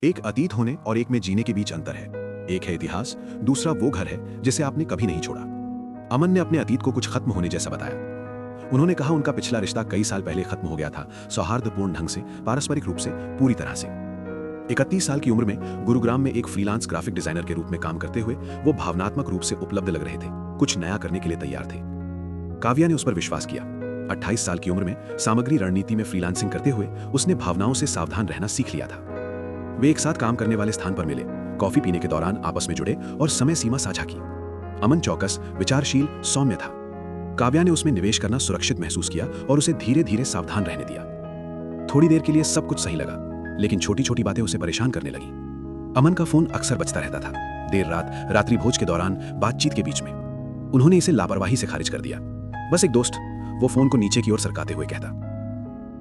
एक अतीत होने और एक में जीने के बीच अंतर है। एक है इतिहास, दूसरा वो घर है जिसे आपने कभी नहीं छोड़ा। अमन ने अपने अतीत को कुछ खत्म होने जैसा बताया। उन्होंने कहा उनका पिछला रिश्ता कई साल पहले खत्म हो गया था, सौहार्दपूर्ण ढंग से, पारस्परिक रूप से, पूरी तरह से। 31 साल की उम्र में गुरुग्राम में एक फ्रीलांस ग्राफिक डिजाइनर के रूप में काम करते हुए वो भावनात्मक रूप से उपलब्ध लग रहे थे, कुछ नया करने के लिए तैयार थे। काव्या ने उस पर विश्वास किया। 28 साल की उम्र में सामग्री रणनीति में फ्रीलांसिंग करते हुए उसने भावनाओं से सावधान रहना सीख लिया था। वे एक साथ काम करने वाले स्थान पर मिले, कॉफी पीने के दौरान आपस में जुड़े और समय सीमा साझा की। अमन चौकस, विचारशील, सौम्य था। काव्या ने उसमें निवेश करना सुरक्षित महसूस किया और उसे धीरे धीरे सावधान रहने दिया। थोड़ी देर के लिए सब कुछ सही लगा, लेकिन छोटी छोटी बातें उसे परेशान करने लगी। अमन का फोन अक्सर बजता रहता था, देर रात, रात्रि भोज के दौरान, बातचीत के बीच में। उन्होंने इसे लापरवाही से खारिज कर दिया। बस एक दोस्त, वो फोन को नीचे की ओर सरकाते हुए कहता।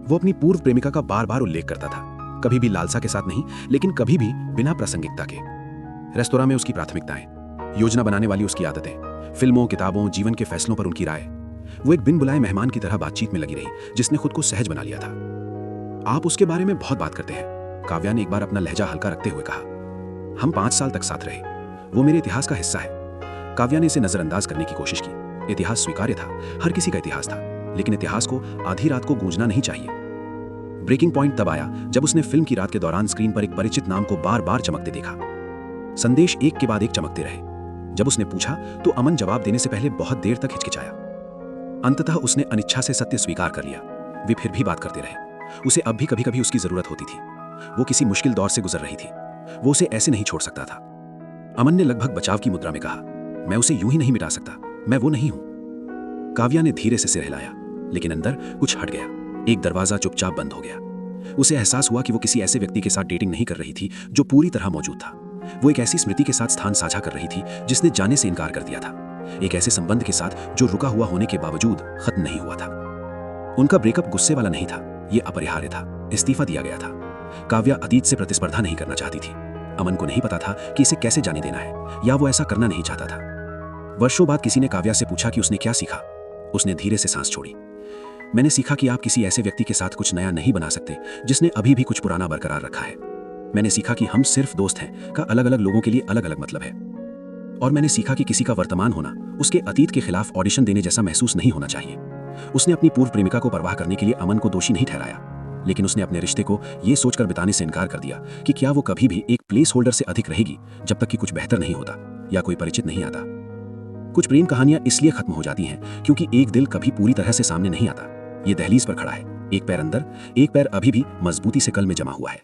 वो अपनी पूर्व प्रेमिका का बार बार उल्लेख करता था, कभी भी लालसा के साथ नहीं, लेकिन कभी भी बिना प्रासंगिकता के। रेस्तोरां में उसकी प्राथमिकताएं, योजना बनाने वाली उसकी आदतें, फिल्मों, किताबों, जीवन के फैसलों पर उनकी राय। वो एक बिन बुलाए मेहमान की तरह बातचीत में लगी रही, जिसने खुद को सहज बना लिया था। आप उसके बारे में बहुत बात करते हैं, काव्या ने एक बार अपना लहजा हल्का रखते हुए कहा। हम 5 साल तक साथ रहे, वो मेरे इतिहास का हिस्सा है। काव्या ने इसे नजरअंदाज करने की कोशिश की। इतिहास स्वीकार्य था, हर किसी का इतिहास था, लेकिन इतिहास को आधी रात को गूंजना नहीं चाहिए। ब्रेकिंग पॉइंट तब आया जब उसने फिल्म की रात के दौरान स्क्रीन पर एक परिचित नाम को बार बार चमकते देखा। संदेश एक के बाद एक चमकते रहे। जब उसने पूछा तो अमन जवाब देने से पहले बहुत देर तक हिचकिचाया। अंततः उसने अनिच्छा से सत्य स्वीकार कर लिया। वे फिर भी बात करते रहे। उसे अब भी कभी कभी उसकी जरूरत होती थी। वो किसी मुश्किल दौर से गुजर रही थी, वो उसे ऐसे नहीं छोड़ सकता था। अमन ने लगभग बचाव की मुद्रा में कहा, मैं उसे यूं ही नहीं मिटा सकता, मैं वो नहीं हूं। काव्या ने धीरे से सिर हिलाया, लेकिन अंदर कुछ हट गया। एक दरवाजा चुपचाप बंद हो गया। उसे एहसास हुआ कि वो किसी ऐसे व्यक्ति के साथ डेटिंग नहीं कर रही थी जो पूरी तरह मौजूद था। वो एक ऐसी स्मृति के साथ स्थान साझा कर रही थी जिसने जाने से इनकार कर दिया था। एक ऐसे संबंध के साथ जो रुका हुआ होने के बावजूद खत्म नहीं हुआ था। उनका ब्रेकअप गुस्से वाला नहीं था, ये अपरिहार्य था, इस्तीफा दिया गया था। काव्या अतीत से प्रतिस्पर्धा नहीं करना चाहती थी। अमन को नहीं पता था कि इसे कैसे जाने देना है, या वो ऐसा करना नहीं चाहता था। वर्षों बाद किसी ने काव्या से पूछा कि उसने क्या सीखा। उसने धीरे से सांस छोड़ी। मैंने सीखा कि आप किसी ऐसे व्यक्ति के साथ कुछ नया नहीं बना सकते जिसने अभी भी कुछ पुराना बरकरार रखा है। मैंने सीखा कि हम सिर्फ दोस्त हैं का अलग अलग लोगों के लिए अलग अलग मतलब है। और मैंने सीखा कि किसी का वर्तमान होना उसके अतीत के खिलाफ ऑडिशन देने जैसा महसूस नहीं होना चाहिए। उसने अपनी पूर्व प्रेमिका को परवाह करने के लिए अमन को दोषी नहीं ठहराया, लेकिन उसने अपने रिश्ते को यह सोचकर बिताने से इनकार कर दिया कि क्या वो कभी भी एक प्लेस होल्डर से अधिक रहेगी जब तक कि कुछ बेहतर नहीं होता या कोई परिचित नहीं आता। कुछ प्रेम कहानियां इसलिए खत्म हो जाती हैं क्योंकि एक दिल कभी पूरी तरह से सामने नहीं आता। ये दहलीज पर खड़ा है, एक पैर अंदर, एक पैर अभी भी मजबूती से कल में जमा हुआ है।